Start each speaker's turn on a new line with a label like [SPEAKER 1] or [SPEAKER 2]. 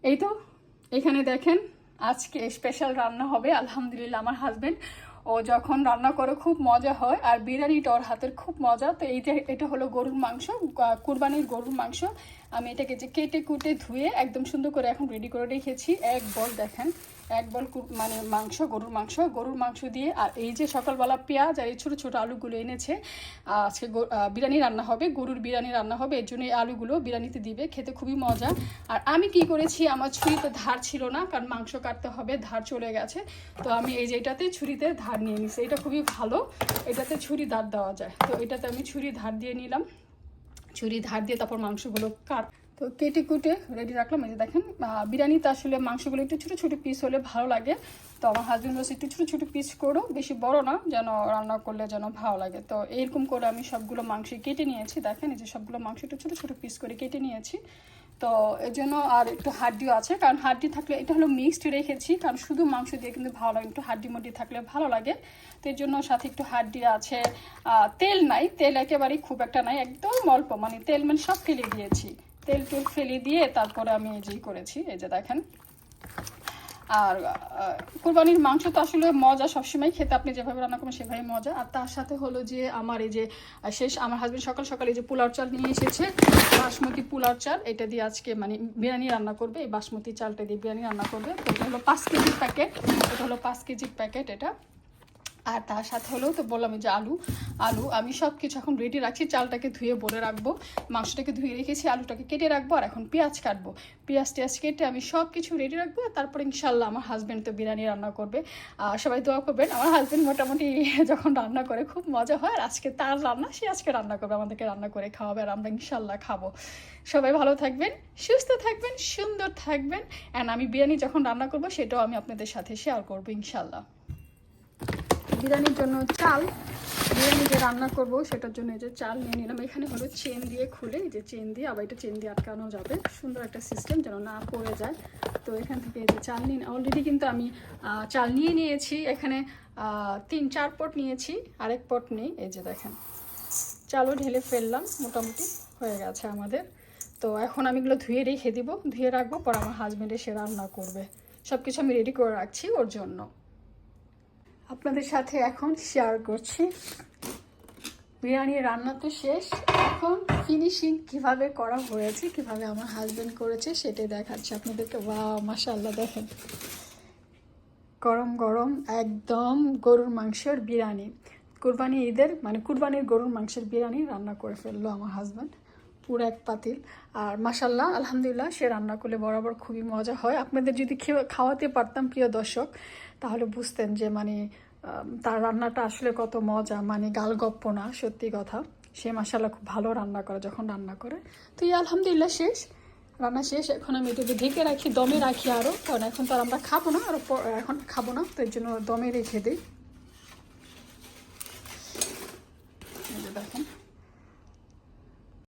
[SPEAKER 1] এই তো এখানে দেখেন আজকে স্পেশাল রান্না হবে। আলহামদুলিল্লাহ আমার হাজবেন্ড ও যখন রান্না করে খুব মজা হয়, আর বিরিয়ানিটা ওর হাতের খুব মজা। তো এটা হলো গরুর মাংস, কুরবানির গরুর মাংস। আমি এটাকে যে কেটে কুটে ধুয়ে একদম সুন্দর করে এখন রেডি করে রেখেছি। এক বল দেখেন, এক বল মানে মাংস, গরুর মাংস দিয়ে। আর এই যে সকালবেলা পেঁয়াজ আর এই ছোটো ছোটো আলুগুলো এনেছে, আজকে বিরিয়ানি রান্না হবে, গরুর বিরিয়ানি রান্না হবে, এর জন্য এই আলুগুলো বিরিয়ানিতে দিবে, খেতে খুবই মজা। আর আমি কি করেছি, আমার ছুরিতে ধার ছিল না, কারণ মাংস কাটতে হবে, ধার চলে গেছে। তো আমি এই যে এটাতে ছুরিতে ধার নিয়ে নিছি, এটা খুবই ভালো, এটাতে ছুরি ধার দেওয়া যায়। তো এটাতে আমি ছুরি ধার দিয়ে নিলাম, ছুরি ধার দিয়ে তারপর মাংসগুলো তো কেটে কুটে রেডি রাখলাম। এই যে দেখেন, বিরিয়ানিতে আসলে মাংসগুলো একটু ছোটো ছোটো পিস হলে ভালো লাগে। তো আমার হাজবেন্ড বলছে একটু ছোটো ছোটো পিস করো, বেশি বড় না, যেন রান্না করলে যেন ভালো লাগে। তো এরকম করে আমি সবগুলো মাংস কেটে নিয়েছি। দেখেন এই যে সবগুলো মাংস একটু ছোটো ছোটো পিস করে কেটে নিয়েছি। তো এর জন্য আর একটু হাড্ডিও আছে, কারণ হাড্ডি থাকলে, এটা হলো মিক্সড রেখেছি, কারণ শুধু মাংস দিয়ে কিন্তু ভালো লাগে, একটু হাড্ডি মড্ডি থাকলে ভালো লাগে। তো এর জন্য সাথে একটু হাড্ডি আছে। তেল নাই, তেল একেবারেই খুব একটা নাই, একদম অল্প, মানে তেল মানে সব ফেলে দিয়েছি, তেল টেল ফেলে দিয়ে তারপরে আমি এই যে করেছি। এই যে দেখেন, আর কুরবানির মাংস তো আসলে মজা, সবসময় খেতে আপনি যেভাবে রান্না করবেন সেভাবেই মজা। আর তার সাথে হলো যে আমার এই যে আমার হাজবেন্ড সকাল সকালে এই যে পোলাও চাল নিয়ে এসেছে, বাসমতি পোলাও চাল, এটা দিয়ে আজকে মানে বিরিয়ানি রান্না করবে। এই বাসমতি চালটা দিয়ে বিরিয়ানি রান্না করবে। তো এটা হলো 5 কেজির প্যাকেট, এটা হলো 5 কেজির প্যাকেট এটা। আর তার সাথে হলেও তো বললাম যে আলু আমি সব কিছু এখন রেডি রাখছি। চালটাকে ধুয়ে ভরে রাখবো, মাংসটাকে ধুয়ে রেখেছি, আলুটাকে কেটে রাখবো, আর এখন পেঁয়াজ কাটবো। পেঁয়াজ কেটে আমি সব কিছু রেডি রাখবো। তারপরে ইনশাল্লাহ আমার হাজব্যান্ড তো বিরিয়ানি রান্না করবে। আর সবাই দোয়া করবেন, আমার হাজব্যান্ড মোটামুটি যখন রান্না করে খুব মজা হয়। আর আজকে তার রান্না, সে আজকে রান্না করবে, আমাদেরকে রান্না করে খাওয়াবে, আর আমরা ইনশাল্লাহ খাবো। সবাই ভালো থাকবেন, সুস্থ থাকবেন, সুন্দর থাকবেন। অ্যান্ড আমি বিরিয়ানি যখন রান্না করবো সেটাও আমি আপনাদের সাথে শেয়ার করবো ইনশাল্লাহ। বিরিয়ানির জন্য বিরিয়ানি যে রান্না করবো সেটার জন্য এই যে চাল নিয়ে নিলাম। এখানে হলো চেন দিয়ে খুলে, এই যে চেন দিয়ে, আবার এটা চেন দিয়ে আটকানো যাবে, সুন্দর একটা সিস্টেম যেন না পড়ে যায়। তো এখান থেকে এই যে চাল নিয়ে অলরেডি কিন্তু আমি চাল নিয়ে নিয়েছি। এখানে 3-4 পট নিয়েছি, আরেক পট নেই। এই যে দেখেন, চালও ঢেলে ফেললাম, মোটামুটি হয়ে গেছে আমাদের। তো এখন আমি এগুলো ধুয়ে রেখে দিব, ধুয়ে রাখবো, পর আমার হাজব্যান্ড এসে রান্না করবে। সব কিছু আমি রেডি করে রাখছি ওর জন্য, আপনাদের সাথে এখন শেয়ার করছি। বিরিয়ানি রান্না তো শেষ, এখন ফিনিশিং কিভাবে করা হয়েছে, কিভাবে আমার হাজবেন্ড করেছে সেটাই দেখাচ্ছি আপনাদেরকে। ওয়াও, মাশাআল্লাহ, দেখেন গরম গরম একদম গরুর মাংসের বিরিয়ানি। কুরবানি ঈদের মানে কুরবানির গরুর মাংসের বিরিয়ানি রান্না করে ফেললো আমার হাজব্যান্ড, পুরো এক পাতিল। আর মাশাআল্লাহ, আলহামদুলিল্লাহ, সে রান্না করলে বরাবর খুবই মজা হয়। আপনাদের যদি খাওয়াতে পারতাম প্রিয় দর্শক, তাহলে বুঝতেন যে মানে তার রান্নাটা আসলে কত মজা, মানে গালগপ্প না, সত্যি কথা। সে মাশাআল্লাহ খুব ভালো রান্না করে যখন রান্না করে। তো এই আলহামদুলিল্লাহ রান্না শেষ। এখন আমি এটাকে ঢেকে রাখি, দমে রাখি আরও, কারণ এখন তো আর আমরা খাবো না, এখন খাবো না, তো এর জন্য দমে রেখে দিই।